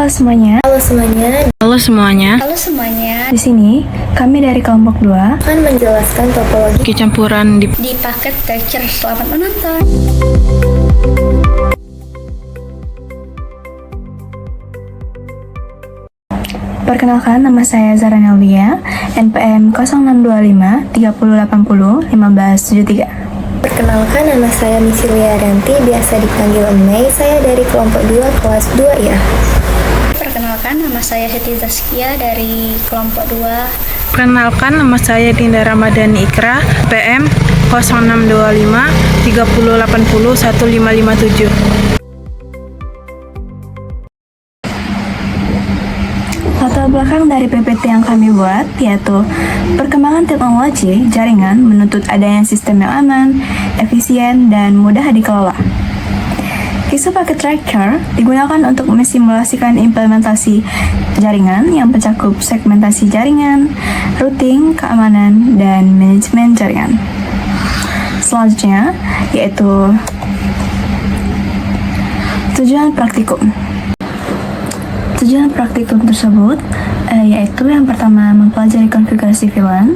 Halo semuanya. Halo semuanya. Halo semuanya. Halo semuanya. Di sini kami dari kelompok 2 akan menjelaskan topologi Campuran di di paket Teacher. Selamat menonton. Perkenalkan, nama saya Zara Nelvia, NPM 0625 3080 1573. Perkenalkan, nama saya Misilia Ranti, biasa dipanggil Mei. Saya dari kelompok 2 kelas 2 ya. Perkenalkan, nama saya Heti Zaskia dari kelompok 2. Perkenalkan, nama saya Dinda Ramadhani Ikra, PM 0625 3080 1557. Latar belakang dari PPT yang kami buat yaitu perkembangan teknologi jaringan menuntut adanya sistem yang aman, efisien, dan mudah dikelola. Kisah paket Teacher digunakan untuk mensimulasikan implementasi jaringan yang mencakup segmentasi jaringan, routing, keamanan, dan manajemen jaringan. Selanjutnya yaitu tujuan praktikum. Tujuan praktikum tersebut yaitu yang pertama mempelajari konfigurasi VLAN,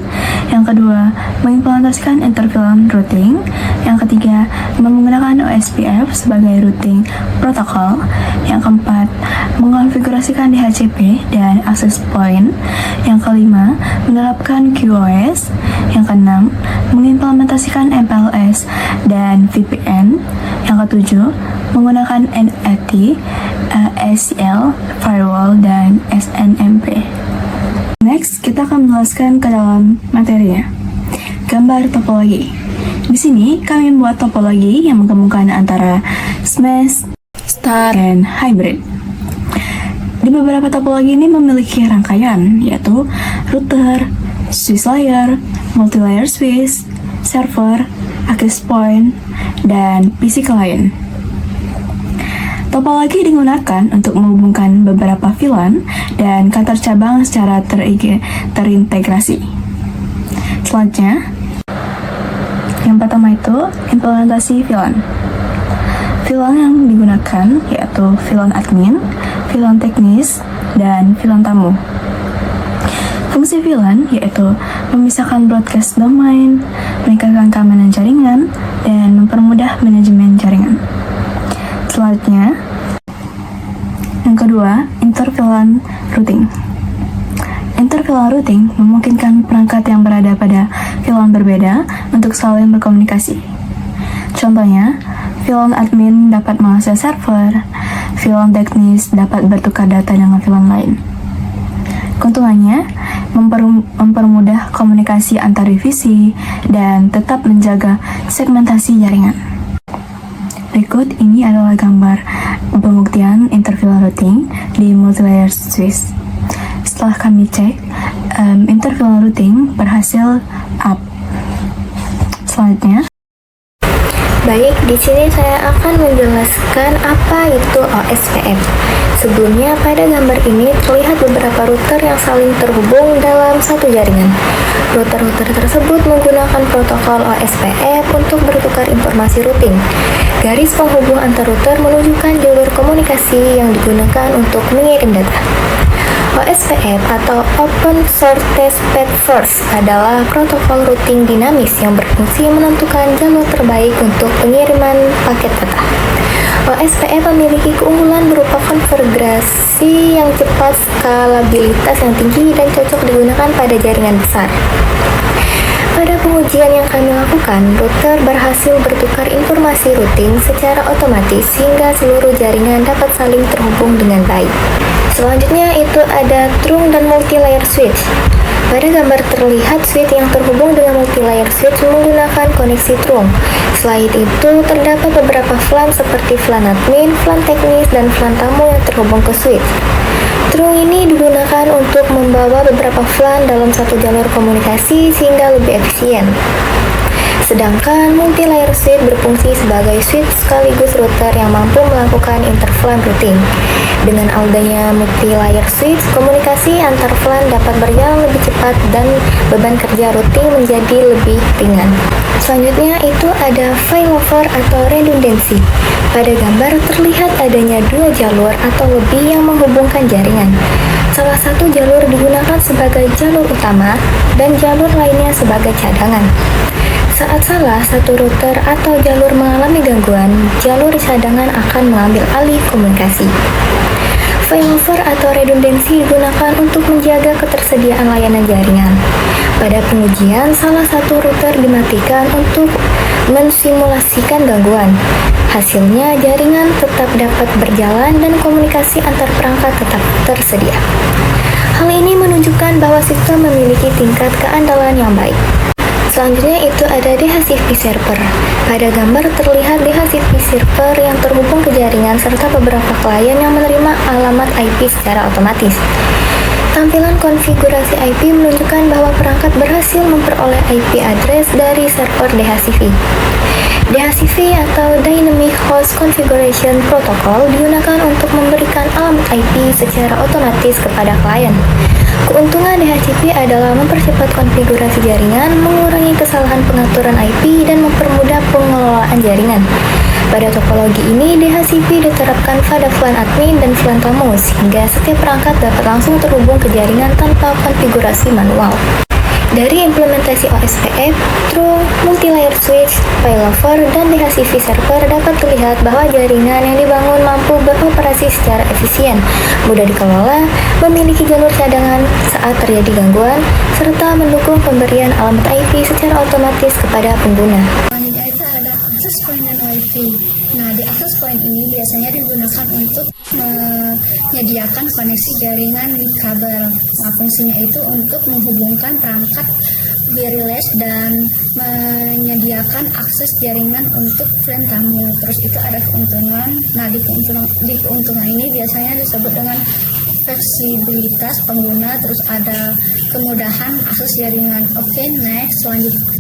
yang kedua mengimplementasikan inter-VLAN routing, yang ketiga menggunakan OSPF sebagai routing protokol, yang keempat mengkonfigurasikan DHCP dan access point, yang kelima menerapkan QoS, yang keenam mengimplementasikan MPLS dan VPN, yang ketujuh menggunakan NAT, ACL, firewall, dan SNMP. Next, kita akan menjelaskan ke dalam materinya. Gambar topologi. Di sini kami membuat topologi yang menggabungkan antara smash, star, dan hybrid. Di beberapa topologi ini memiliki rangkaian, yaitu router, switch layer, multi-layer switch, server, access point, dan PC client. Topologi digunakan untuk menghubungkan beberapa VLAN dan kantor cabang secara terintegrasi. Selanjutnya, yang pertama itu implementasi VLAN. VLAN yang digunakan yaitu VLAN admin, VLAN teknis, dan VLAN tamu. Fungsi VLAN yaitu memisahkan broadcast domain, meningkatkan keamanan jaringan, dan mempermudah manajemen jaringan. Selanjutnya, yang kedua, inter-VLAN routing. Inter-VLAN routing memungkinkan perangkat yang berada pada VLAN berbeda untuk saling berkomunikasi. Contohnya, VLAN admin dapat mengakses server, VLAN teknis dapat bertukar data dengan VLAN lain. Keuntungannya, mempermudah komunikasi antar divisi dan tetap menjaga segmentasi jaringan. Berikut ini adalah gambar pembuktian inter-VLAN routing di multi-layer switch. Setelah kami cek, inter-VLAN routing berhasil up. Selanjutnya, Baik, di sini saya akan menjelaskan apa itu OSPF. Sebelumnya, pada gambar ini terlihat beberapa router yang saling terhubung dalam satu jaringan. Router-router tersebut menggunakan protokol OSPF untuk bertukar informasi routing. Garis penghubung antar router menunjukkan jalur komunikasi yang digunakan untuk mengirim data. OSPF atau Open Shortest Path First adalah protokol routing dinamis yang berfungsi menentukan jalur terbaik untuk pengiriman paket data. OSPF memiliki keunggulan berupa konfigurasi yang cepat, skalabilitas yang tinggi, dan cocok digunakan pada jaringan besar. Pada pengujian yang kami lakukan, router berhasil bertukar informasi routing secara otomatis sehingga seluruh jaringan dapat saling terhubung dengan baik. Selanjutnya itu ada trunk dan multi-layer switch. Pada gambar terlihat switch yang terhubung dengan multi-layer switch menggunakan koneksi trunk. Selain itu, terdapat beberapa VLAN seperti VLAN admin, VLAN teknis, dan VLAN tamu yang terhubung ke switch. Trunk ini digunakan untuk membawa beberapa VLAN dalam satu jalur komunikasi sehingga lebih efisien. Sedangkan multi-layer switch berfungsi sebagai switch sekaligus router yang mampu melakukan inter-VLAN routing. Dengan adanya multi-layer switch, komunikasi antar VLAN dapat berjalan lebih cepat dan beban kerja routing menjadi lebih ringan. Selanjutnya itu ada failover atau redundancy. Pada gambar terlihat adanya dua jalur atau lebih yang menghubungkan jaringan. Salah satu jalur digunakan sebagai jalur utama dan jalur lainnya sebagai cadangan. Saat salah satu router atau jalur mengalami gangguan, jalur cadangan akan mengambil alih komunikasi. Failover atau redundancy digunakan untuk menjaga ketersediaan layanan jaringan. Pada pengujian, salah satu router dimatikan untuk mensimulasikan gangguan. Hasilnya, jaringan tetap dapat berjalan dan komunikasi antar perangkat tetap tersedia. Hal ini menunjukkan bahwa sistem memiliki tingkat keandalan yang baik. Selanjutnya itu ada DHCP server. Pada gambar terlihat DHCP server yang terhubung ke jaringan serta beberapa klien yang menerima alamat IP secara otomatis. Tampilan konfigurasi IP menunjukkan bahwa perangkat berhasil memperoleh IP address dari server DHCP. DHCP atau Dynamic Host Configuration Protocol digunakan untuk memberikan alamat IP secara otomatis kepada klien. Keuntungan DHCP adalah mempercepat konfigurasi jaringan, mengurangi kesalahan pengaturan IP, dan mempermudah pengelolaan jaringan. Pada topologi ini, DHCP diterapkan pada VLAN admin dan VLAN tamu, sehingga setiap perangkat dapat langsung terhubung ke jaringan tanpa konfigurasi manual. Dari implementasi OSPF, True, Multilayer Switch, Failover, dan DHCP server dapat terlihat bahwa jaringan yang dibangun mampu beroperasi secara efisien, mudah dikelola, memiliki jalur cadangan saat terjadi gangguan, serta mendukung pemberian alamat IP secara otomatis kepada pengguna. Selanjutnya itu ada access point dan wifi. Nah, di access point ini biasanya digunakan untuk menyediakan koneksi jaringan di kabel. Nah, fungsinya itu untuk menghubungkan perangkat wireless dan menyediakan akses jaringan untuk VLAN tamu. Terus itu ada keuntungan. Nah, di keuntungan ini biasanya disebut dengan fleksibilitas pengguna, terus ada kemudahan akses jaringan. Oke, next, selanjutnya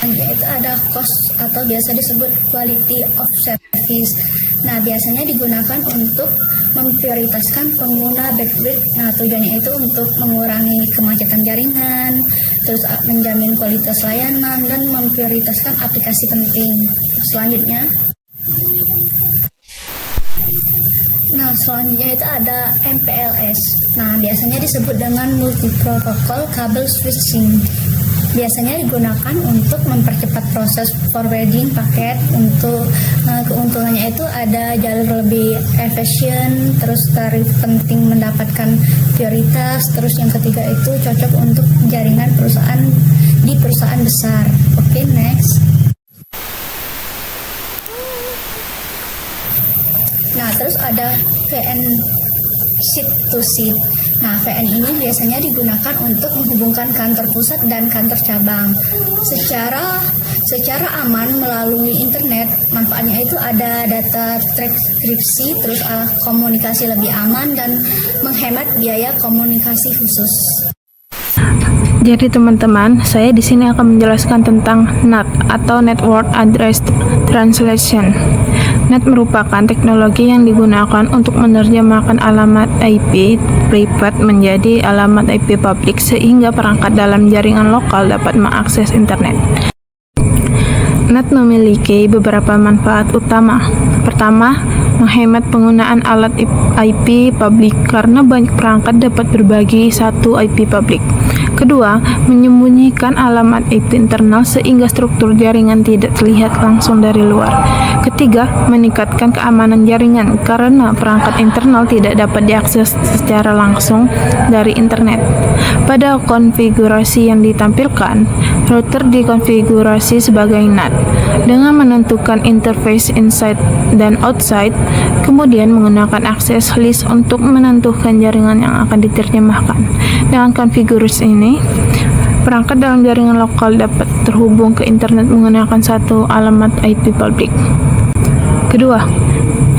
itu ada cost atau biasa disebut quality of service. Nah, biasanya digunakan untuk memprioritaskan pengguna bandwidth. Nah, tujuannya itu untuk mengurangi kemacetan jaringan, terus menjamin kualitas layanan dan memprioritaskan aplikasi penting. Selanjutnya itu ada MPLS. Nah, biasanya disebut dengan multi protocol kabel switching. Biasanya digunakan untuk mempercepat proses forwarding paket. Untuk keuntungannya itu ada jalur lebih efisien, terus tarif penting mendapatkan prioritas, terus yang ketiga itu cocok untuk jaringan perusahaan di perusahaan besar. Oke, next. Nah, terus ada VN seat to seat. Nah, VN ini biasanya digunakan untuk menghubungkan kantor pusat dan kantor cabang secara aman melalui internet. Manfaatnya itu ada data transkripsi, terus komunikasi lebih aman dan menghemat biaya komunikasi khusus. Jadi teman-teman, saya di sini akan menjelaskan tentang NAT atau Network Address Translation. NAT merupakan teknologi yang digunakan untuk menerjemahkan alamat IP private menjadi alamat IP publik sehingga perangkat dalam jaringan lokal dapat mengakses internet. NAT memiliki beberapa manfaat utama. Pertama, menghemat penggunaan alat IP publik karena banyak perangkat dapat berbagi satu IP publik. Kedua, menyembunyikan alamat IP internal sehingga struktur jaringan tidak terlihat langsung dari luar. Ketiga, meningkatkan keamanan jaringan karena perangkat internal tidak dapat diakses secara langsung dari internet. Pada konfigurasi yang ditampilkan, router dikonfigurasi sebagai NAT dengan menentukan interface inside dan outside, kemudian menggunakan access list untuk menentukan jaringan yang akan diterjemahkan. Dengan konfigurasi ini, perangkat dalam jaringan lokal dapat terhubung ke internet menggunakan satu alamat IP publik. Kedua,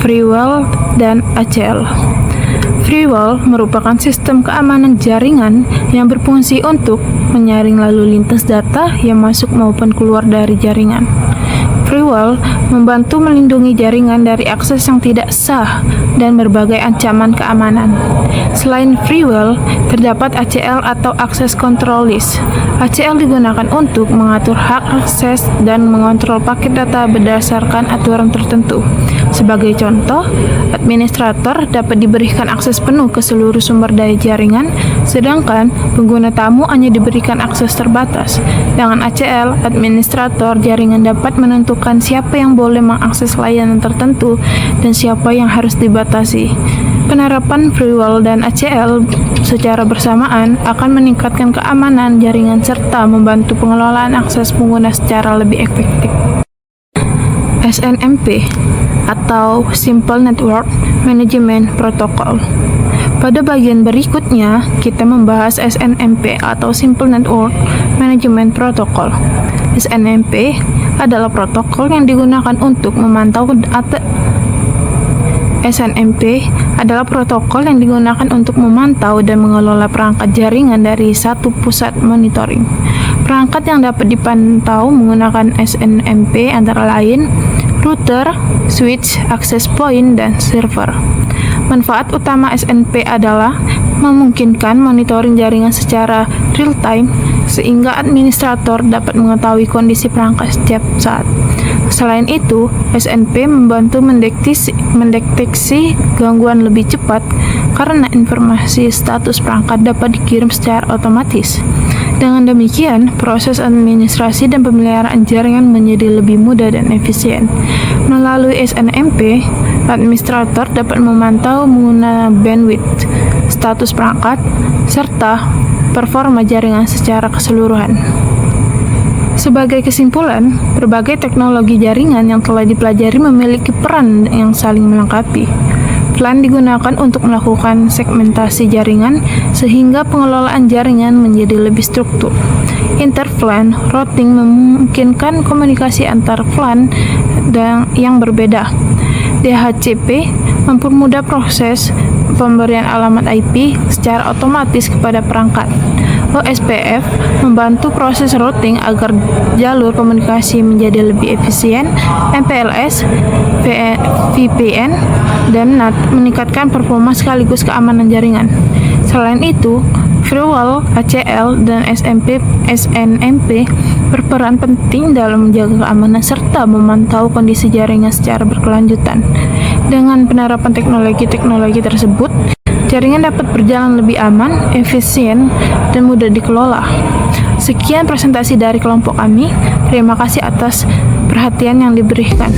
FreeWAL dan ACL. FreeWAL merupakan sistem keamanan jaringan yang berfungsi untuk menyaring lalu lintas data yang masuk maupun keluar dari jaringan. Firewall membantu melindungi jaringan dari akses yang tidak sah dan berbagai ancaman keamanan. Selain firewall, terdapat ACL atau Access Control List. ACL digunakan untuk mengatur hak akses dan mengontrol paket data berdasarkan aturan tertentu. Sebagai contoh, administrator dapat diberikan akses penuh ke seluruh sumber daya jaringan, sedangkan pengguna tamu hanya diberikan akses terbatas. Dengan ACL, administrator jaringan dapat menentukan siapa yang boleh mengakses layanan tertentu dan siapa yang harus dibatasi. Penerapan firewall dan ACL secara bersamaan akan meningkatkan keamanan jaringan serta membantu pengelolaan akses pengguna secara lebih efektif. SNMP atau Simple Network Management Protocol. Pada bagian berikutnya, kita membahas SNMP atau Simple Network Management Protocol. SNMP adalah protokol yang digunakan untuk memantau SNMP adalah protokol yang digunakan untuk memantau dan mengelola perangkat jaringan dari satu pusat monitoring. Perangkat yang dapat dipantau menggunakan SNMP antara lain router, switch, access point, dan server. Manfaat utama SNMP adalah memungkinkan monitoring jaringan secara real-time sehingga administrator dapat mengetahui kondisi perangkat setiap saat. Selain itu, SNMP membantu mendeteksi gangguan lebih cepat karena informasi status perangkat dapat dikirim secara otomatis. Dengan demikian, proses administrasi dan pemeliharaan jaringan menjadi lebih mudah dan efisien. Melalui SNMP, administrator dapat memantau pengguna bandwidth, status perangkat, serta performa jaringan secara keseluruhan. Sebagai kesimpulan, berbagai teknologi jaringan yang telah dipelajari memiliki peran yang saling melengkapi. VLAN digunakan untuk melakukan segmentasi jaringan sehingga pengelolaan jaringan menjadi lebih struktur. Inter-VLAN routing memungkinkan komunikasi antar VLAN yang berbeda. DHCP mempermudah proses pemberian alamat IP secara otomatis kepada perangkat. OSPF membantu proses routing agar jalur komunikasi menjadi lebih efisien. MPLS, VPN, dan NAT meningkatkan performa sekaligus keamanan jaringan. Selain itu, firewall, ACL, dan SNMP berperan penting dalam menjaga keamanan serta memantau kondisi jaringan secara berkelanjutan. Dengan penerapan teknologi-teknologi tersebut, jaringan dapat berjalan lebih aman, efisien, dan mudah dikelola. Sekian presentasi dari kelompok kami. Terima kasih atas perhatian yang diberikan.